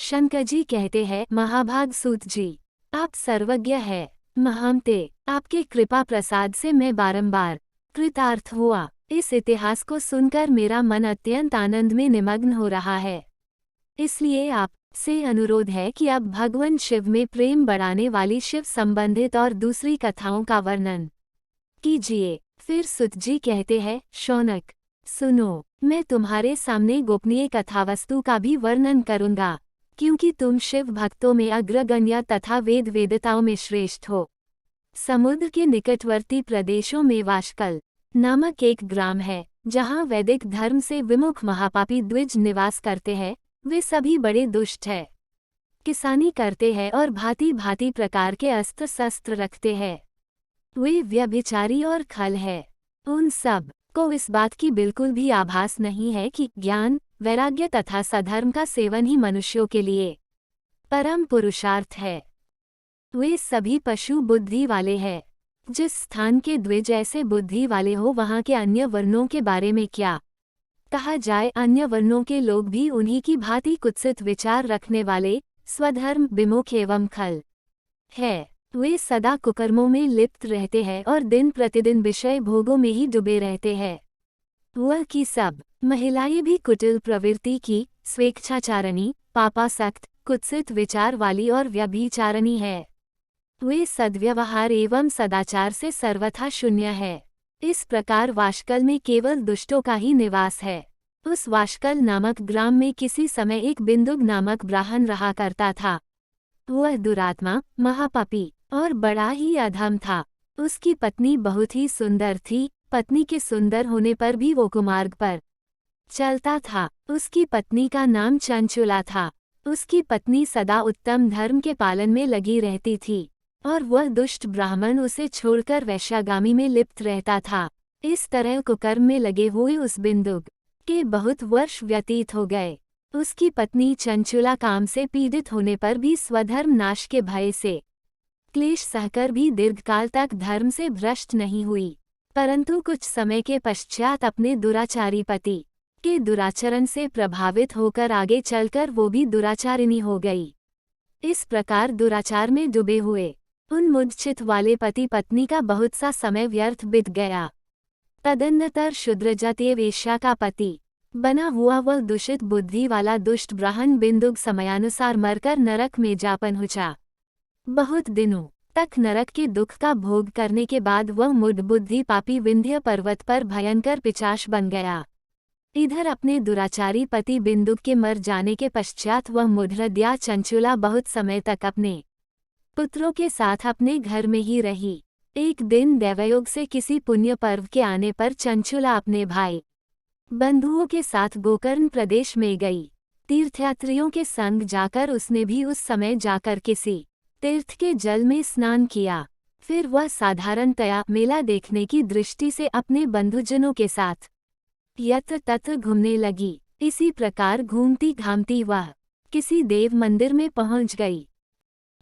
शंकर जी कहते हैं, महाभाग सूत जी, आप सर्वज्ञ है महामते, आपके कृपा प्रसाद से मैं बारंबार कृतार्थ हुआ। इस इतिहास को सुनकर मेरा मन अत्यंत आनंद में निमग्न हो रहा है। इसलिए आप से अनुरोध है कि अब भगवान शिव में प्रेम बढ़ाने वाली शिव संबंधित और दूसरी कथाओं का वर्णन कीजिए। फिर सुत जी कहते हैं, शौनक सुनो, मैं तुम्हारे सामने गोपनीय कथावस्तु का भी वर्णन करूंगा, क्योंकि तुम शिव भक्तों में अग्रगण्य तथा वेद वेदताओं में श्रेष्ठ हो। समुद्र के निकटवर्ती प्रदेशों में वाशकल नामक एक ग्राम है, जहाँ वैदिक धर्म से विमुख महापापी द्विज निवास करते हैं। वे सभी बड़े दुष्ट हैं, किसानी करते हैं और भांति भांति प्रकार के अस्त्र शस्त्र रखते हैं। वे व्यभिचारी और खल है। उन सब को इस बात की बिल्कुल भी आभास नहीं है कि ज्ञान, वैराग्य तथा सधर्म का सेवन ही मनुष्यों के लिए परम पुरुषार्थ है। वे सभी पशु बुद्धि वाले हैं। जिस स्थान के द्विज ऐसे बुद्धि वाले हो, वहाँ के अन्य वर्णों के बारे में क्या कहा जाए। अन्य वर्णों के लोग भी उन्हीं की भांति कुत्सित विचार रखने वाले, स्वधर्म विमुख एवं खल है। वे सदा कुकर्मों में लिप्त रहते हैं और दिन प्रतिदिन विषय भोगों में ही डूबे रहते हैं। वह की सब महिलाएं भी कुटिल प्रवृत्ति की, स्वेच्छाचारणी, पापासक्त, कुत्सित विचार वाली और व्यभिचारिणी है। वे सद्व्यवहार एवं सदाचार से सर्वथा शून्य है। इस प्रकार वाशकल में केवल दुष्टों का ही निवास है। उस वाशकल नामक ग्राम में किसी समय एक बिंदुक नामक ब्राह्मण रहा करता था। वह दुरात्मा, महापापी और बड़ा ही अधम था। उसकी पत्नी बहुत ही सुंदर थी। पत्नी के सुंदर होने पर भी वो कुमार्ग पर चलता था। उसकी पत्नी का नाम चंचुला था। उसकी पत्नी सदा उत्तम धर्म के पालन में लगी रहती थी और वह दुष्ट ब्राह्मण उसे छोड़कर वैश्यागामी में लिप्त रहता था। इस तरह कुकर्म में लगे हुए उस बिंदुक के बहुत वर्ष व्यतीत हो गए। उसकी पत्नी चंचुला काम से पीड़ित होने पर भी स्वधर्म नाश के भय से क्लेश सहकर भी दीर्घकाल तक धर्म से भ्रष्ट नहीं हुई, परंतु कुछ समय के पश्चात अपने दुराचारी पति के दुराचरण से प्रभावित होकर आगे चलकर वो भी दुराचारिणी हो गई। इस प्रकार दुराचार में डूबे हुए उन मूर्छित वाले पति पत्नी का बहुत सा समय व्यर्थ बीत गया। तदनंतर शूद्र जातीय वेश्या का पति बना हुआ वह दूषित बुद्धि वाला दुष्ट ब्राह्मण बिंदुक समयानुसार मरकर नरक में जा पहुंचा। बहुत दिनों तक नरक के दुख का भोग करने के बाद वह मूढ़ बुद्धि पापी विंध्य पर्वत पर भयंकर पिशाच बन गया। इधर अपने दुराचारी पति बिंदुक के मर जाने के पश्चात वह मूढ़ चंचुला बहुत समय तक अपने पुत्रों के साथ अपने घर में ही रही। एक दिन दैवयोग से किसी पुण्य पर्व के आने पर चंचुला अपने भाई बंधुओं के साथ गोकर्ण प्रदेश में गई। तीर्थयात्रियों के संग जाकर उसने भी उस समय जाकर किसी तीर्थ के जल में स्नान किया। फिर वह साधारणतया मेला देखने की दृष्टि से अपने बंधुजनों के साथ यत्र तत्र घूमने लगी। इसी प्रकार घूमती घामती वह किसी देव मंदिर में पहुंच गई।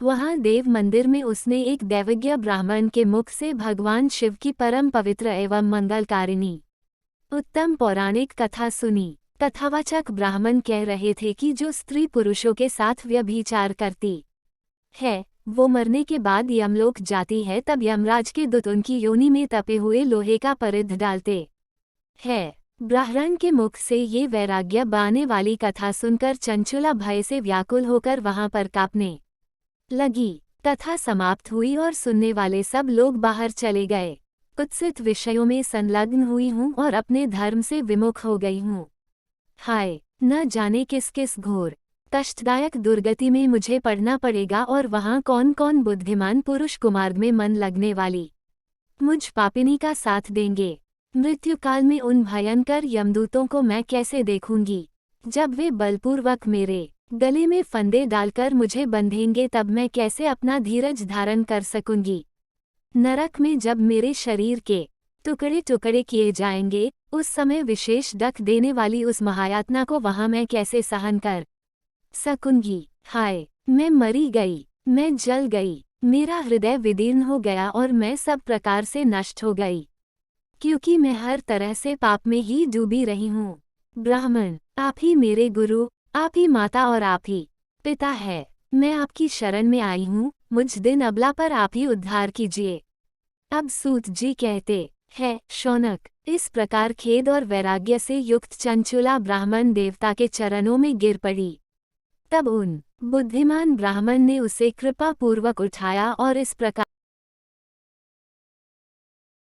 वहां देव मंदिर में उसने एक दैवज्ञ ब्राह्मण के मुख से भगवान शिव की परम पवित्र एवं मंगलकारिणी उत्तम पौराणिक कथा सुनी। कथावाचक ब्राह्मण कह रहे थे कि जो स्त्री पुरुषों के साथ व्यभिचार करती है, वो मरने के बाद यमलोक जाती है। तब यमराज के दूत उनकी योनि में तपे हुए लोहे का परिध डालते हैं। ब्राह्मण के मुख से ये वैराग्य बाने वाली कथा सुनकर चंचुला भय से व्याकुल होकर वहां पर कांपने लगी। कथा समाप्त हुई और सुनने वाले सब लोग बाहर चले गए। कुत्सित विषयों में संलग्न हुई हूँ और अपने धर्म से विमुख हो गई हूँ। हाय, न जाने किस किस घोर कष्टदायक दुर्गति में मुझे पड़ना पड़ेगा और वहाँ कौन कौन बुद्धिमान पुरुष कुमार्ग में मन लगने वाली मुझ पापिनी का साथ देंगे। मृत्युकाल में उन भयंकर यमदूतों को मैं कैसे देखूंगी। जब वे बलपूर्वक मेरे गले में फंदे डालकर मुझे बंधेंगे, तब मैं कैसे अपना धीरज धारण कर सकूंगी। नरक में जब मेरे शरीर के टुकड़े टुकड़े किए जाएंगे, उस समय विशेष डक देने वाली उस महायातना को वहां मैं कैसे सहन कर सकूंगी। हाय, मैं मरी गई, मैं जल गई, मेरा हृदय विदीर्ण हो गया और मैं सब प्रकार से नष्ट हो गई, क्योंकि मैं हर तरह से पाप में ही डूबी रही हूँ। ब्राह्मण, आप ही मेरे गुरु, आप ही माता और आप ही पिता है, मैं आपकी शरण में आई हूँ, मुझ दिन अबला पर आप ही उद्धार कीजिए। अब सूत जी कहते हैं, शौनक, इस प्रकार खेद और वैराग्य से युक्त चंचुला ब्राह्मण देवता के चरणों में गिर पड़ी। तब उन बुद्धिमान ब्राह्मण ने उसे कृपा पूर्वक उठाया और इस प्रकार